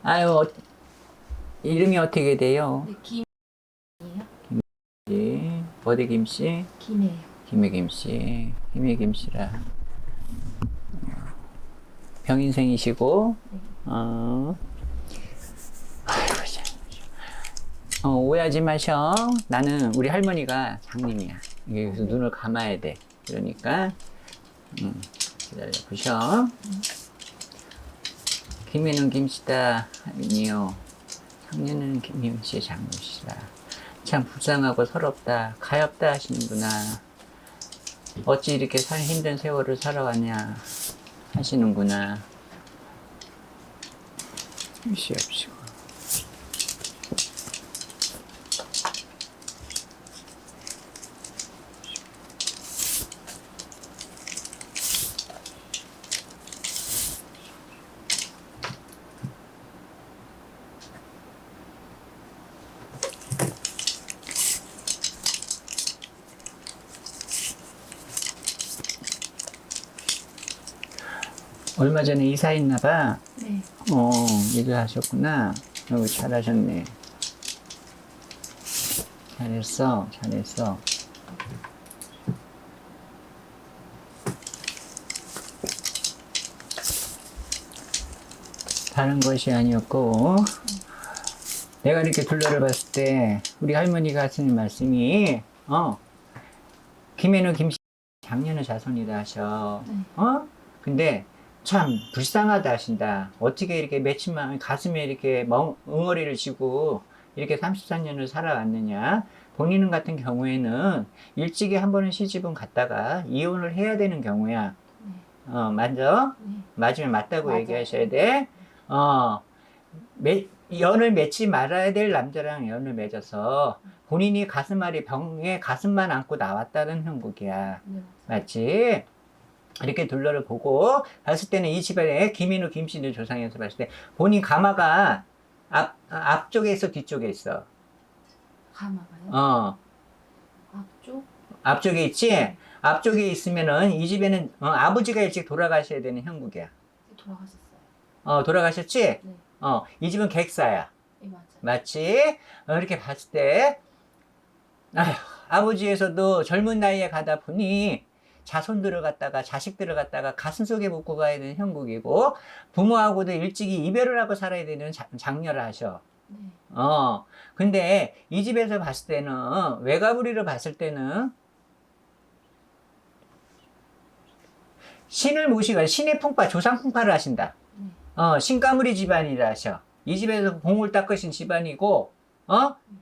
아유, 이름이 어떻게 돼요? 네, 김이에요? 예, 어디 김씨? 김이에요. 김해 김씨. 김해 김씨라. 병인생이시고, 네. 아이고, 참. 오해하지 마셔. 나는 우리 할머니가 장님이야. 여기서 눈을 감아야 돼. 그러니까, 기다려 보셔. 김해는 김씨다. 아니요. 장녀는 김씨 장님씨라. 참 불쌍하고 서럽다. 가엾다 하시는구나. 어찌 이렇게 힘든 세월을 살아왔냐 하시는구나. 쉬옵시고. 얼마 전에 이사했나봐. 네. 일을 하셨구나. 잘하셨네. 잘했어, 잘했어. 다른 것이 아니었고, 내가 이렇게 둘러를 봤을 때, 우리 할머니가 하시는 말씀이, 김해는 김씨, 장녀는 자손이다 하셔. 네. 근데, 참 불쌍하다 하신다. 어떻게 이렇게 맺힌만 가슴에 이렇게 응어리를 지고 이렇게 34년을 살아왔느냐. 본인 같은 경우에는 일찍이 한 번은 시집은 갔다가 이혼을 해야 되는 경우야. 맞아? 네. 맞으면 맞다고 맞아요. 얘기하셔야 돼. 연을 맺지 말아야 될 남자랑 연을 맺어서 본인이 병에 가슴만 안고 나왔다는 형국이야. 네. 맞지? 이렇게 둘러를 보고 봤을 때는 이 집안에 김인우, 김씨를 조상에서 봤을 때 본인 가마가 앞쪽에 있어, 뒤쪽에 있어? 가마가요? 앞쪽? 앞쪽에 있지? 앞쪽에 있으면은 이 집에는 아버지가 일찍 돌아가셔야 되는 형국이야. 돌아가셨어요. 돌아가셨지? 네. 이 집은 객사야. 네, 맞아요. 맞지? 이렇게 봤을 때 아휴, 아버지에서도 젊은 나이에 가다 보니 자손들을 갖다가 자식들을 갖다가 가슴속에 묻고 가야 되는 형국이고 부모하고도 일찍이 이별을 하고 살아야 되는 장녀를 하셔. 네. 근데 이 집에서 봤을 때는 외가부리를 봤을 때는 신을 모시고 신의 풍파, 조상 풍파를 하신다. 네. 신가무리 집안이라 하셔. 이 집에서 공을 닦으신 집안이고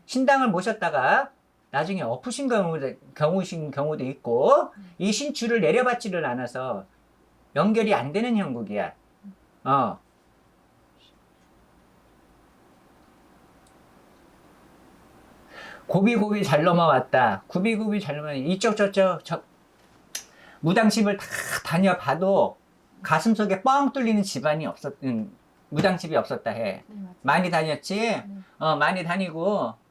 신당을 모셨다가 나중에 엎으신 경우도 있고, 이 신주를 내려받지를 않아서 연결이 안 되는 형국이야. 고비고비 잘 넘어왔다. 굽이굽이 잘 넘어왔다. 이쪽 저쪽 무당집을 다 다녀봐도 가슴속에 뻥 뚫리는 집안이 무당집이 없었다 해. 네, 맞아요. 많이 다녔지? 네. 많이 다니고,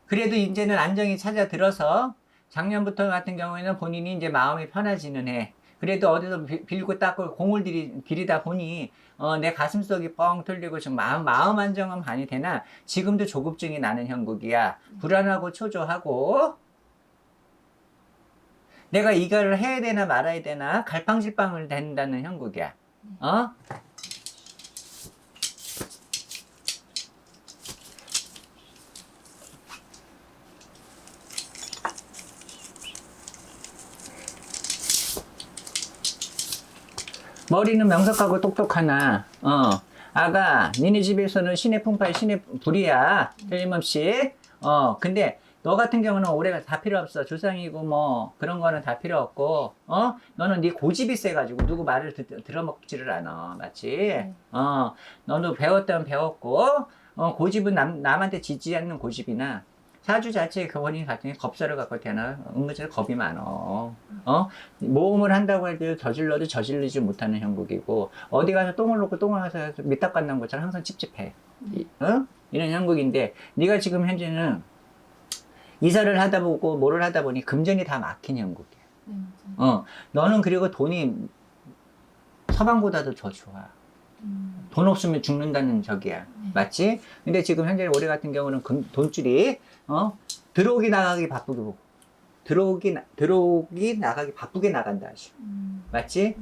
그래도 이제는 안정이 찾아들어서 작년부터 같은 경우에는 본인이 이제 마음이 편해지는 해. 그래도 어디서 빌고 닦고 공을 들이다 보니 내 가슴속이 뻥 뚫리고 좀 마음 안정은 많이 되나 지금도 조급증이 나는 형국이야. 불안하고 초조하고 내가 이거를 해야 되나 말아야 되나 갈팡질팡을 된다는 형국이야. 머리는 명석하고 똑똑하나, 아가, 니네 집에서는 신의 풍파에 신의 불이야. 틀림없이. 근데 너 같은 경우는 올해가 다 필요 없어. 조상이고 뭐 그런 거는 다 필요 없고, 너는 네 고집이 세가지고 누구 말을 들어먹지를 않아. 맞지? 네. 너도 배웠다면 배웠고, 고집은 남한테 지지 않는 고집이나, 사주 자체의 본인 같은 게 겁사를 갖고 태어나 은근슬 겁이 많어. 모험을 한다고 해도 저질러도 저질리지 못하는 형국이고 어디 가서 똥을 놓고 똥을 가서 밑밥 간다는 것처럼 항상 찝찝해. 이런 형국인데 네가 지금 현재는 이사를 하다 보고 뭐를 하다 보니 금전이 다 막힌 형국이야. 네, 맞아요. 너는 그리고 돈이 서방보다도 더 좋아. 돈 없으면 죽는다는 적이야. 네. 맞지? 근데 지금 현재 올해 같은 경우는 돈줄이, 들어오기 나가기 바쁘고, 들어오기 나가기 바쁘게 나간다. 아주. 맞지?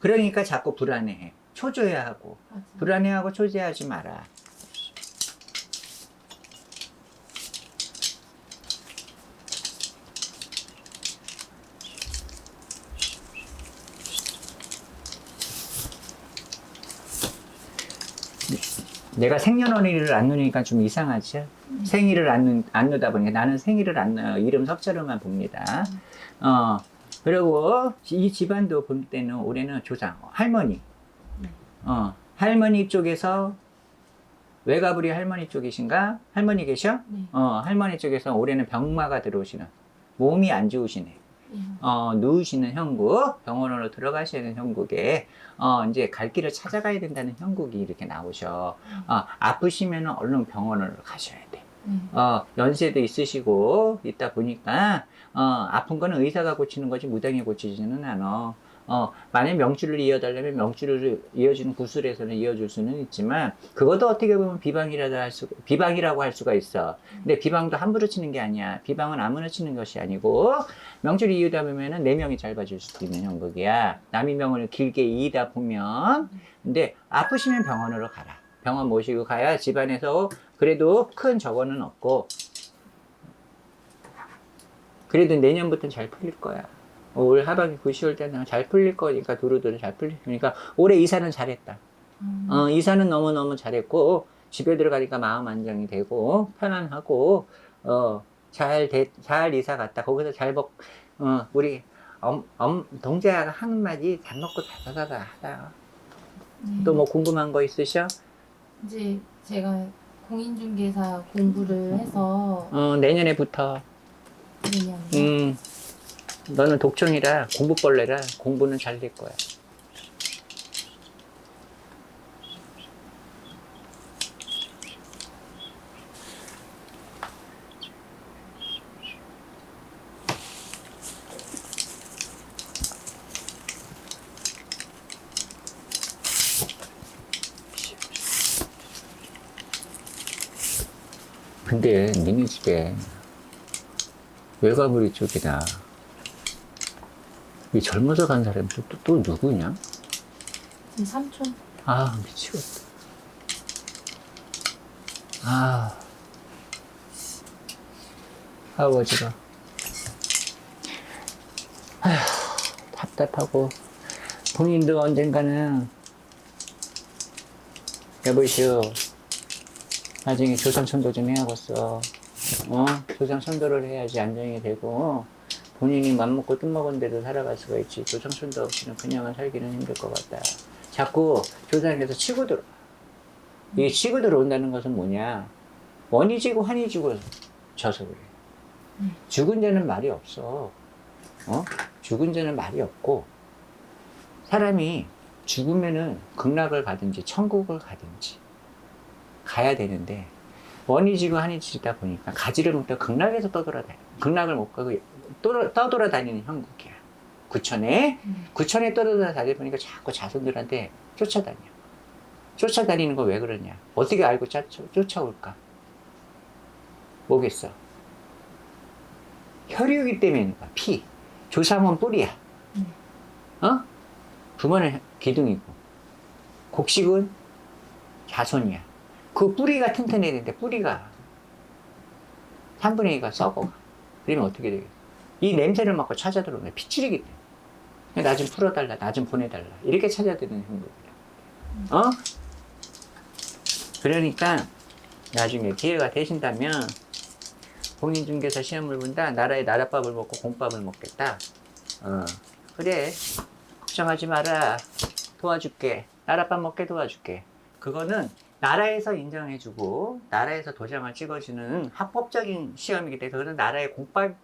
그러니까 자꾸 불안해해. 초조해야 하고. 맞아. 불안해하고 초조해하지 마라. 내가 생년월일을 안 누니까 좀 이상하지? 생일을 안 누다 보니까 나는 생일을 안 넣어요. 이름 석자로만 봅니다. 그리고 이 집안도 볼 때는 올해는 조상, 할머니. 네. 할머니 쪽에서 외가부리 할머니 쪽이신가? 할머니 계셔? 네. 할머니 쪽에서 올해는 병마가 들어오시는, 몸이 안 좋으시네. 네. 누우시는 형국, 병원으로 들어가셔야 되는 형국에, 이제 갈 길을 찾아가야 된다는 형국이 이렇게 나오셔. 아프시면 얼른 병원을 가셔야 돼. 네. 연세도 있으시고, 있다 보니까, 아픈 거는 의사가 고치는 거지, 무당이 고치지는 않아. 만약 명줄을 이어달라면 명줄을 이어주는 구슬에서는 이어줄 수는 있지만, 그것도 어떻게 보면 비방이라고 할 수가 있어. 근데 비방도 함부로 치는 게 아니야. 비방은 아무나 치는 것이 아니고, 명줄을 이으다 보면은 4명이 잘 봐줄 수도 있는 형국이야. 남이 명을 길게 이이다 보면. 근데 아프시면 병원으로 가라. 병원 모시고 가야 집안에서 그래도 큰 저거는 없고, 그래도 내년부터는 잘 풀릴 거야. 올 하반기 9, 10월 때는 잘 풀릴 거니까 두루두루 잘 풀릴 거니까 올해 이사는 잘했다. 이사는 너무너무 잘했고 집에 들어가니까 마음 안정이 되고 편안하고 잘 이사 갔다. 거기서 우리 동자가 하는 말이 잘 먹고 다다다다 하다. 네. 또 뭐 궁금한 거 있으셔? 이제 제가 공인중개사 공부를 해서 내년에부터 내년 너는 독종이라 공부벌레라 공부는 잘 될 거야. 근데 니네 집에 외가부리 쪽이다. 이 젊어서 간 사람이 또 누구냐? 제 삼촌. 아, 미치겠다. 아, 아버지가. 아휴, 답답하고. 본인도 언젠가는, 여보시오, 나중에 조상천도 좀 해야겠어. 조상천도를 해야지 안정이 되고, 본인이 맘먹고 뜻먹은 대로 살아갈 수가 있지. 조상천도 없이는 그냥은 살기는 힘들 것 같다. 자꾸 조상에서 치고 들어. 이 치고 들어온다는 것은 뭐냐? 원이 지고 환이 지고 져서 그래. 죽은 자는 말이 없어. 죽은 자는 말이 없고, 사람이 죽으면은 극락을 가든지 천국을 가든지 가야 되는데, 원이 지고 환이 지다 보니까 가지를 못하고 극락에서 떠돌아다녀. 극락을 못 가고 떠돌아다니는 형국이야. 구천에 떠돌아다니다 보니까 자꾸 자손들한테 쫓아다녀. 쫓아다니는 거 왜 그러냐? 어떻게 알고 쫓아올까? 뭐겠어? 혈육이 때문에 피. 조상은 뿌리야. 부모는 기둥이고, 곡식은 자손이야. 그 뿌리가 튼튼해야 되는데 뿌리가 3분의 2가 썩어. 그러면 어떻게 되겠어? 이 냄새를 맡고 찾아들어오네. 피줄이기 때문에. 나 좀 풀어달라, 나 좀 보내달라. 이렇게 찾아드는 형국이야. 그러니까 나중에 기회가 되신다면 공인중개사 시험을 본다. 나라의 나랏밥을 먹고 공밥을 먹겠다. 그래. 걱정하지 마라. 도와줄게. 나랏밥 먹게 도와줄게. 그거는 나라에서 인정해주고 나라에서 도장을 찍어주는 합법적인 시험이기 때문에 그거는 나라의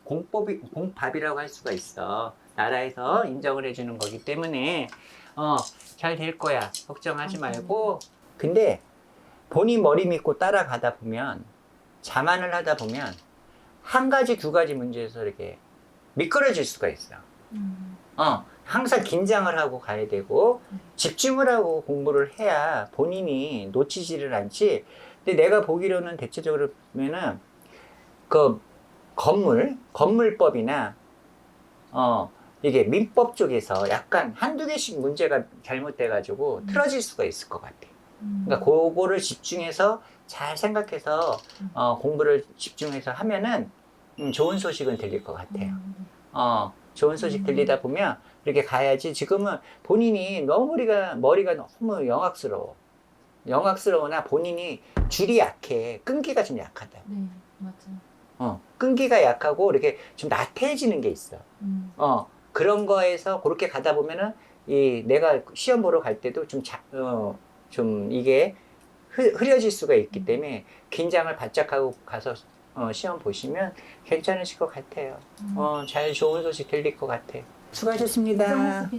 공밥이라고 할 수가 있어. 나라에서 인정을 해주는 거기 때문에 잘 될 거야. 걱정하지 말고. 근데 본인 머리 믿고 따라가다 보면, 자만을 하다 보면 한 가지 두 가지 문제에서 이렇게 미끄러질 수가 있어. 항상 긴장을 하고 가야 되고 집중을 하고 공부를 해야 본인이 놓치지를 않지. 근데 내가 보기로는 대체적으로 보면은 그 건물법이나 이게 민법 쪽에서 약간 한두 개씩 문제가 잘못돼가지고 틀어질 수가 있을 것 같아. 그러니까 그거를 집중해서 잘 생각해서 공부를 집중해서 하면은 좋은 소식은 들릴 것 같아요. 좋은 소식 들리다 보면 이렇게 가야지. 지금은 본인이 너무 머리가 너무 영악스러우나 본인이 줄이 약해. 끈기가 좀 약하다. 네, 맞아요. 끈기가 약하고 이렇게 좀 나태해지는 게 있어. 그런 거에서 그렇게 가다 보면은 내가 시험 보러 갈 때도 좀 이게 흐려질 수가 있기 때문에 긴장을 바짝 하고 가서 시험 보시면 괜찮으실 것 같아요. 좋은 소식 들릴 것 같아요. 수고하셨습니다.